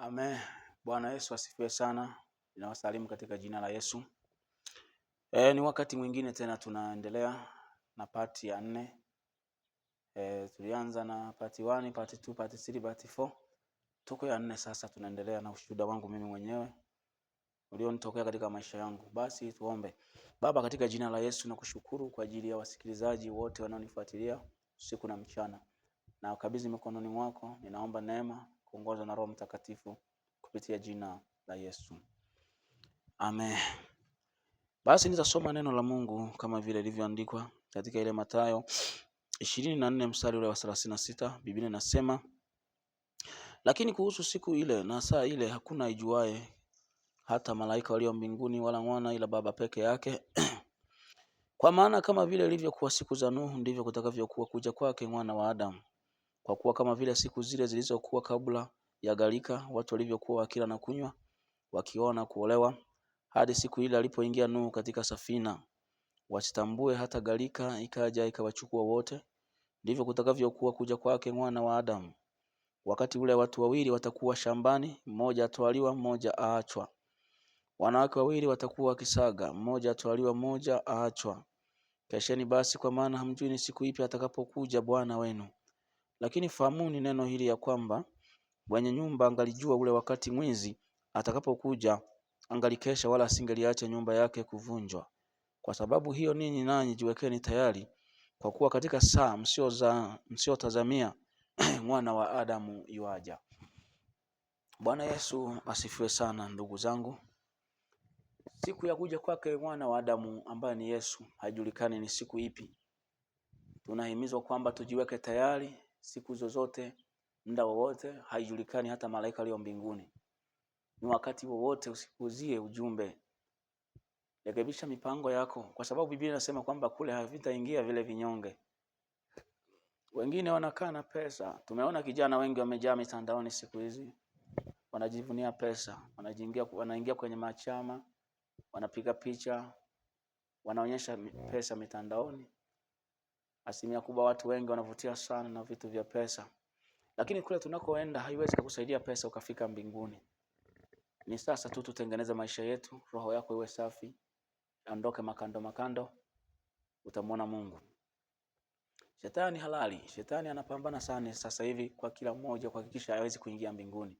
Amen. Bwana Yesu asifiwe sana. Ninawasalimu katika jina la Yesu. Ni wakati mwingine tena tunaendelea na part ya 4. Tulianza na part 1, part 2, part 3, part 4. Tuko ya 4 sasa, tunaendelea na ushuhuda wangu mimi mwenyewe ulionitokea katika maisha yangu. Basi tuombe. Baba, katika jina la Yesu nakushukuru kwa ajili ya wasikilizaji wote wanaonifuatilia usiku na mchana. Na ukabidhi mikononi mwako, ninaomba neema kuongozwa na Roho Mtakatifu kupitia jina la Yesu. Amen. Basi nitasoma neno la Mungu kama vile lilivyoandikwa katika ile Mathayo 24 mstari ule wa 36. Biblia inasema, lakini kuhusu siku ile na saa ile hakuna ijuaye, hata malaika walio mbinguni wala mwana, ila Baba peke yake. Kwa maana kama vile ilivyokuwa siku za Nuhu, ndivyo kutakavyokuwa kuja kwake Mwana wa Adamu. Kwa kuwa kama vile siku zile zilizokuwa kabla ya gharika, watu walivyokuwa wakila na kunywa, wakiona kuolewa, hadi siku ile alipoingia Nuhu katika safina, wasitambue hata gharika ikaja ikawachukua wote, ndivyo kutakavyokuwa kuja kwake Mwana wa Adamu. Wakati ule watu wawili watakuwa shambani, mmoja atwaliwa, mmoja aachwa. Wanawake wawili watakuwa wakisaga, mmoja atwaliwa, mmoja aachwa. Kesheni basi, kwa maana hamjui ni siku ipi atakapokuja Bwana wenu. Lakini fahamuni neno hili, ya kwamba mwenye nyumba angalijua ule wakati mwizi atakapokuja, angalikesha wala asingeliacha nyumba yake kuvunjwa. Kwa sababu hiyo ninyi nanyi jiwekeni tayari, kwa kuwa katika saa msiotazamia Mwana wa Adamu yuaja. Bwana Yesu asifiwe sana. Ndugu zangu, siku ya kuja kwake Mwana wa Adamu ambaye ni Yesu haijulikani ni siku ipi. Tunahimizwa kwamba tujiweke tayari siku zozote, muda wowote, haijulikani hata malaika walio mbinguni. Ni wakati wowote, usipuuzie ujumbe. Rekebisha mipango yako, kwa sababu Biblia inasema kwamba kule havitaingia vile vinyonge. Wengine wanakaa na pesa. Tumeona kijana wengi wamejaa mitandaoni siku hizi. Wanajivunia pesa, wanaingia kwenye machama, wanapiga picha, wanaonyesha pesa mitandaoni. Asilimia kubwa watu wengi wanavutia sana na vitu vya pesa. Lakini kule tunakoenda haiwezi kukusaidia pesa ukafika mbinguni. Ni sasa tu tutengeneze maisha yetu, roho yako iwe safi, ondoke makando, utamwona Mungu. Shetani halali, shetani anapambana sana sasa hivi kwa kila mmoja kuhakikisha hawezi kuingia mbinguni.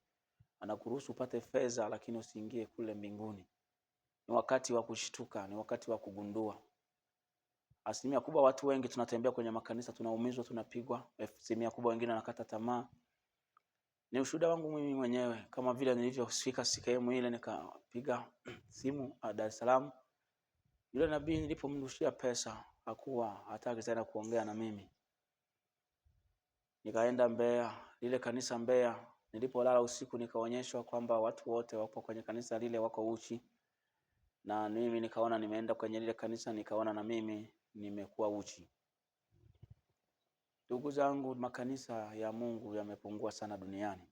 Anakuruhusu upate fedha lakini usiingie kule mbinguni. Ni wakati wa kushtuka, ni wakati wa kugundua. Asilimia kubwa watu wengi tunatembea kwenye makanisa, tunaumizwa, tunapigwa. Asilimia kubwa wengine wanakata tamaa. Ni ushuhuda wangu mimi mwenyewe, kama vile nilivyofika sehemu ile nikapiga simu Dar es Salaam. Yule nabii nilipomrushia pesa hakuwa hataki tena kuongea na mimi. Nikaenda Mbeya, lile kanisa Mbeya. Nilipolala usiku nikaonyeshwa kwamba watu wote wapo kwenye kanisa lile wako uchi. Na mimi nikaona nimeenda kwenye lile kanisa, nikaona na mimi nimekuwa uchi. Ndugu zangu, makanisa ya Mungu yamepungua sana duniani.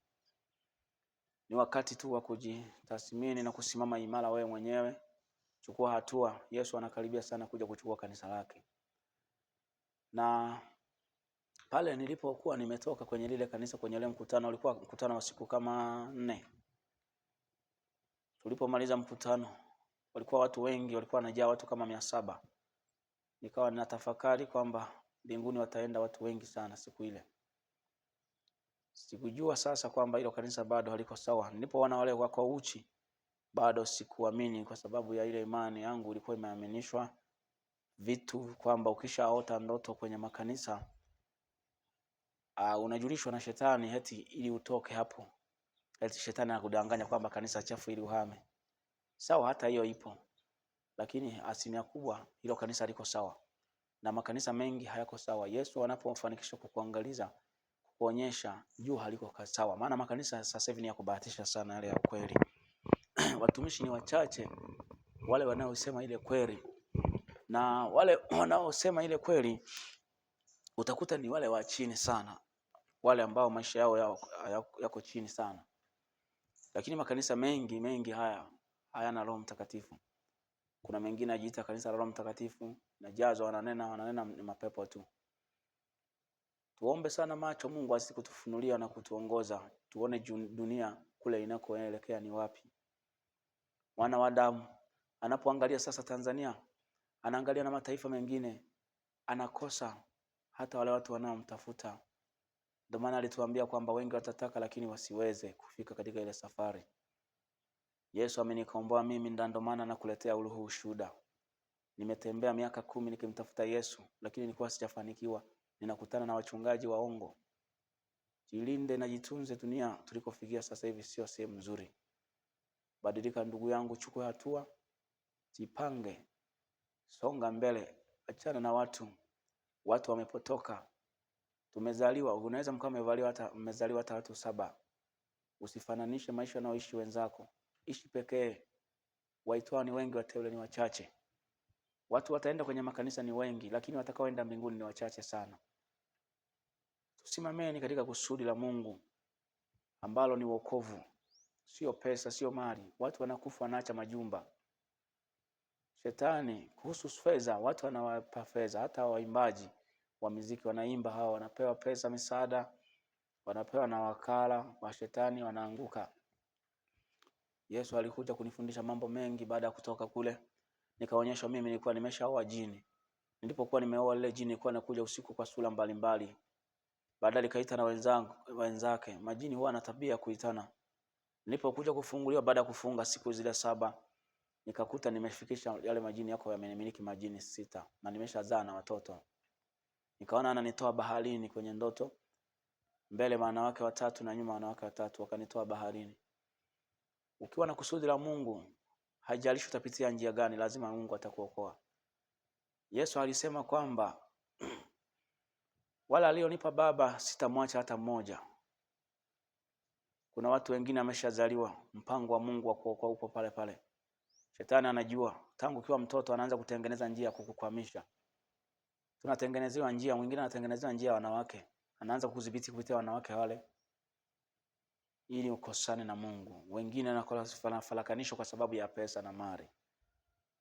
Ni wakati tu wa kujitathmini na kusimama imara wewe mwenyewe. Chukua hatua. Yesu anakaribia sana kuja kuchukua kanisa lake. Na pale nilipokuwa nimetoka kwenye lile kanisa, kwenye ile mkutano, ulikuwa mkutano wa siku kama 4. Tulipomaliza mkutano, walikuwa watu wengi, walikuwa wanajaa watu kama 700. Nikawa ninatafakari kwamba mbinguni wataenda watu wengi sana siku ile. Sikujua sasa kwamba hilo kanisa bado haliko sawa. Nilipoona wale wako uchi, bado sikuamini, kwa sababu ya ile imani yangu ilikuwa imeaminishwa vitu kwamba ukishaota ndoto kwenye makanisa unajulishwa na shetani eti ili utoke hapo. Eti shetani anakudanganya kwamba kanisa chafu ili uhame. Sawa, hata hiyo ipo. Lakini asilimia kubwa hilo kanisa liko sawa. Na makanisa mengi hayako sawa. Yesu anapofanikisha kukuangaliza, kuonyesha juu haliko sawa. Maana makanisa sasa hivi ni ya kubahatisha sana yale ya kweli. Watumishi ni wachache wale wanaosema ile kweli. Na wale wanaosema ile kweli utakuta ni wale wa chini sana. Wale ambao maisha yao yako chini sana. Lakini makanisa mengi haya hayana Roho Mtakatifu. Kuna mengine ajiita kanisa la Roho Mtakatifu, najazwa wananena ni mapepo tu. Tuombe sana macho Mungu asikutufunulia na kutuongoza. Tuone dunia kule inakoelekea ni wapi. Mwana wa Adamu anapoangalia sasa Tanzania, anaangalia na mataifa mengine, anakosa hata wale watu wanaomtafuta. Ndio maana alituambia kwamba wengi watataka lakini wasiweze kufika katika ile safari. Yesu amenikomboa mimi, ndio maana nakuletea huu ushuhuda. Nimetembea miaka 10 nikimtafuta Yesu, lakini nilikuwa sijafanikiwa. Ninakutana na wachungaji waongo. Jilinde na jitunze, dunia tulikofikia sasa hivi sio sehemu nzuri. Badilika ndugu yangu, chukua hatua, jipange, songa mbele, achana na watu wamepotoka. Tumezaliwa, unaweza mkao mmezaliwa hata watu 7. Usifananishe maisha na uishi wenzako. Ishi pekee. Waitwa ni wengi, wateule ni wachache. Watu wataenda kwenye makanisa ni wengi, lakini watakaoenda mbinguni ni wachache sana. Tusimameni katika kusudi la Mungu ambalo ni wokovu. Sio pesa, sio mali. Watu wanakufa wanaacha majumba. Shetani kuhusu fedha, watu wanawapa fedha. Hata waimbaji wa muziki wanaimba, hao wanapewa pesa, misaada, wanapewa na wakala wa shetani, wanaanguka. Yesu alikuja kunifundisha mambo mengi. Baada ya kutoka kule, nikaonyeshwa mimi nilikuwa nimeshaoa jini. Nilipokuwa nimeoa lile jini lilikuwa nakuja usiku kwa sura mbalimbali. Baadaye likaita na wenzake. Majini huwa na tabia kuitana. Nilipokuja kufunguliwa baada ya kufunga siku zile 7, nikakuta nimefikisha yale majini yako yamenimiliki majini 6 na nimeshazaa na watoto. Nikaona ananitoa baharini kwenye ndoto. Mbele wanawake 3 na nyuma wanawake 3, wakanitoa baharini. Ukiwa na kusudi la Mungu, haijalishi utapitia njia gani, lazima Mungu atakuokoa. Yesu alisema kwamba wala alionipa Baba sitamwacha hata mmoja. Kuna watu wengine ameshazaliwa, mpango wa Mungu wa kuokoa upo pale pale. Shetani anajua tangu ukiwa mtoto anaanza kutengeneza njia ya kukukwamisha. Tunatengenezewa njia, mwingine anatengenezewa njia wanawake. Anaanza kukudhibiti kupitia wanawake wale ili ukosane na Mungu. Wengine wanafalakanishwa kwa sababu ya pesa na mali.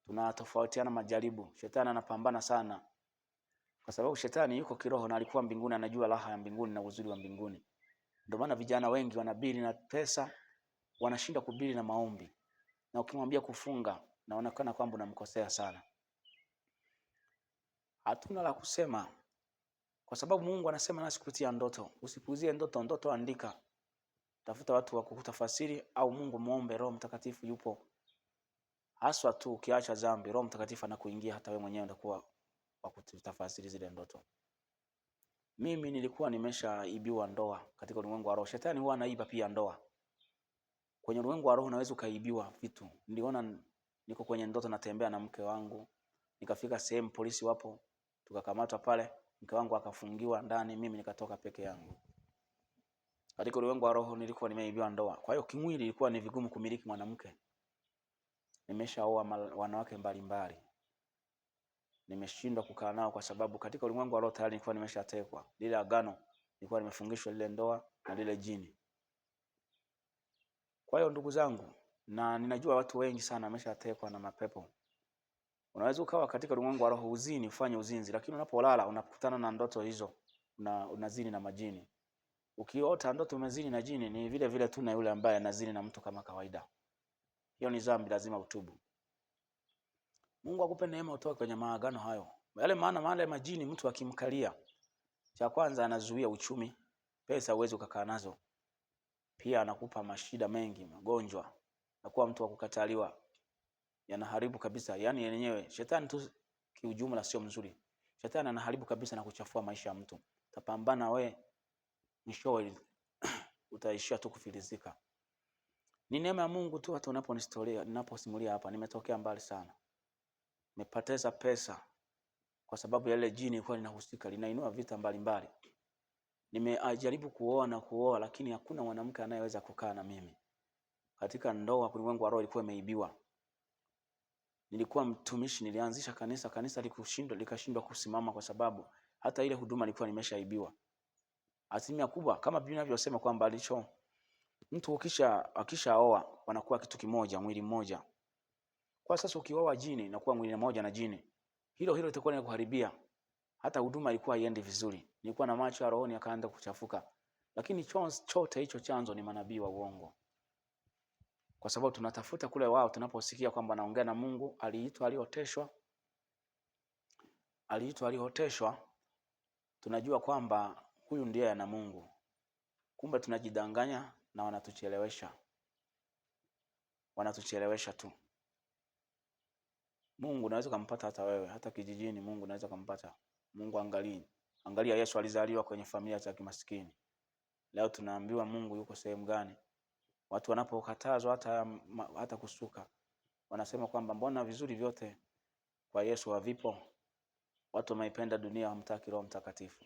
Tunatofautiana majaribu. Shetani anapambana sana. Kwa sababu shetani yuko kiroho na alikuwa mbinguni, anajua raha ya mbinguni na uzuri wa mbinguni. Ndio maana vijana wengi wanabili na pesa, wanashinda kubili na maombi. Na ukimwambia kufunga, naonekana kwamba unamkosea sana. Hatuna la kusema. Kwa sababu Mungu anasema nasi kupitia ndoto. Usipuuzie ndoto, ndoto andika. Tafuta watu wa kukutafasiri au Mungu muombe, Roho Mtakatifu yupo. Haswa tu ukiacha dhambi, Roho Mtakatifu anakuingia, hata wewe mwenyewe utakuwa wa kutafasiri zile ndoto. Mimi nilikuwa nimeshaibiwa ndoa katika ulimwengu wa roho. Shetani huwa anaiba pia ndoa. Kwenye ulimwengu wa roho unaweza ukaibiwa vitu. Niliona niko kwenye ndoto natembea na mke wangu. Nikafika sehemu polisi wapo, tukakamatwa pale, mke wangu akafungiwa ndani, mimi nikatoka peke yangu. Katika ulimwengu wa roho nilikuwa nimeibiwa ndoa. Kwa hiyo kimwili ilikuwa ni vigumu kumiliki mwanamke. Nimeshaoa wanawake mbalimbali. Nimeshindwa kukaa nao kwa sababu katika ulimwengu wa roho tayari nilikuwa nimeshatekwa. Lile agano nilikuwa nimefungishwa lile ndoa na lile jini. Kwa hiyo ndugu zangu, na ninajua watu wengi sana wameshatekwa na mapepo. Unaweza ukawa katika ulimwengu wa roho uzini, ufanye uzinzi, lakini unapolala unakutana na ndoto hizo, unazini na majini. Ukiota ndoto umezini na jini, ni vile vile tu na yule ambaye anazini na mtu kama kawaida. Hiyo ni dhambi, lazima utubu. Mungu akupe neema utoke kwenye maagano hayo. Yale maana majini mtu akimkalia, cha kwanza anazuia uchumi, pesa uwezo ukakaa nazo. Pia anakupa mashida mengi, magonjwa, na kuwa mtu wa kukataliwa. Yanaharibu kabisa. Yaani yenyewe shetani tu kiujumla sio mzuri. Shetani anaharibu kabisa na kuchafua maisha ya mtu. Utapambana we, mwishowe utaishia tu kufilizika. Ni neema ya Mungu tu hata ninaposimulia hapa, nimetokea mbali sana. Nimepoteza pesa kwa sababu ya ile jini ilikuwa linahusika, linainua vita mbalimbali. Nimejaribu kuoa lakini hakuna mwanamke anayeweza kukaa na mimi. Katika ndoa ulimwengu wa roho ilikuwa imeibiwa. Nilikuwa mtumishi, nilianzisha kanisa likashindwa kusimama kwa sababu hata ile huduma ilikuwa nimeshaibiwa. Asilimia kubwa kama Biblia inavyosema kwamba mtu akishaoa wanakuwa kitu kimoja, mwili mmoja. Kwa sasa ukioa jini na kuwa mwili mmoja na jini, hilo litakuwa linakuharibia. Hata huduma ilikuwa haiendi vizuri. Nilikuwa na macho ya rohoni yakaanza kuchafuka. Lakini chote hicho chanzo ni manabii wa uongo. kwa sababu tunatafuta kule wao tunaposikia kwamba anaongea na Mungu, aliitwa alioteshwa, tunajua kwamba huyu ndiye ana Mungu. Kumbe tunajidanganya na wanatuchelewesha tu. Mungu unaweza kumpata hata wewe, hata kijijini Mungu unaweza kumpata. Mungu angalia Yesu alizaliwa kwenye familia ya kimaskini. Leo tunaambiwa Mungu yuko sehemu gani? Watu wanapokatazwa hata kusuka, wanasema kwamba mbona vizuri vyote kwa Yesu havipo? Watu wameipenda dunia, hamtaki Roho Mtakatifu.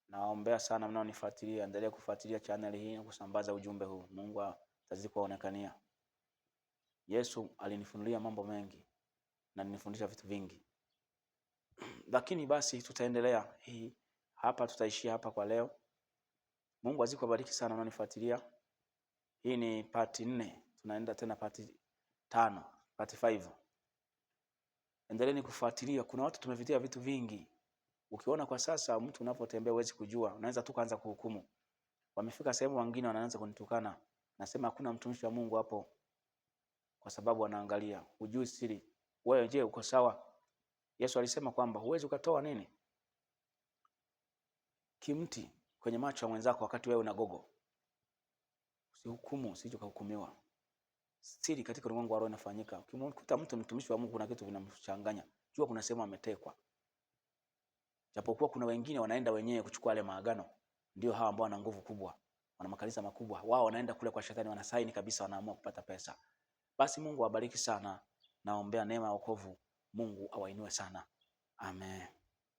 Naombea sana mnaonifuatilia, endelee kufuatilia channel hii na kusambaza ujumbe huu. Mungu atazidi kuonekania. Yesu alinifunulia mambo mengi na alinifundisha vitu vingi. Lakini basi tutaendelea hapa, tutaishia hapa kwa leo. Mungu azidi kubariki sana mnaonifuatilia. Hii ni part 4, tunaenda tena part 5, part 5. Endeleeni kufuatilia. Kuna watu tumevitia vitu vingi. Ukiona kwa sasa mtu unapotembea huwezi kujua, unaweza tu kuanza kuhukumu. Wamefika sehemu wengine wanaanza kunitukana. Nasema hakuna mtumishi wa Mungu hapo, kwa sababu wanaangalia. Hujui siri. Wewe je, uko sawa? Yesu alisema kwamba huwezi ukatoa nini? Kimti kwenye macho ya mwenzako wakati wewe una gogo. Usihukumu, usije kuhukumiwa. Siri katika ulimwengu wa roho inafanyika. Ukimkuta mtu mtumishi wa Mungu kuna kitu vinamchanganya, jua kuna sehemu ametekwa. Japokuwa kuna wengine wanaenda wenyewe kuchukua yale maagano, ndio hawa ambao wana nguvu kubwa, wana makanisa makubwa. Wao wanaenda kule kwa shetani, wanasaini kabisa, wanaamua kupata pesa. Basi Mungu awabariki sana. Naombea neema ya wokovu. Mungu awainue sana. Amen.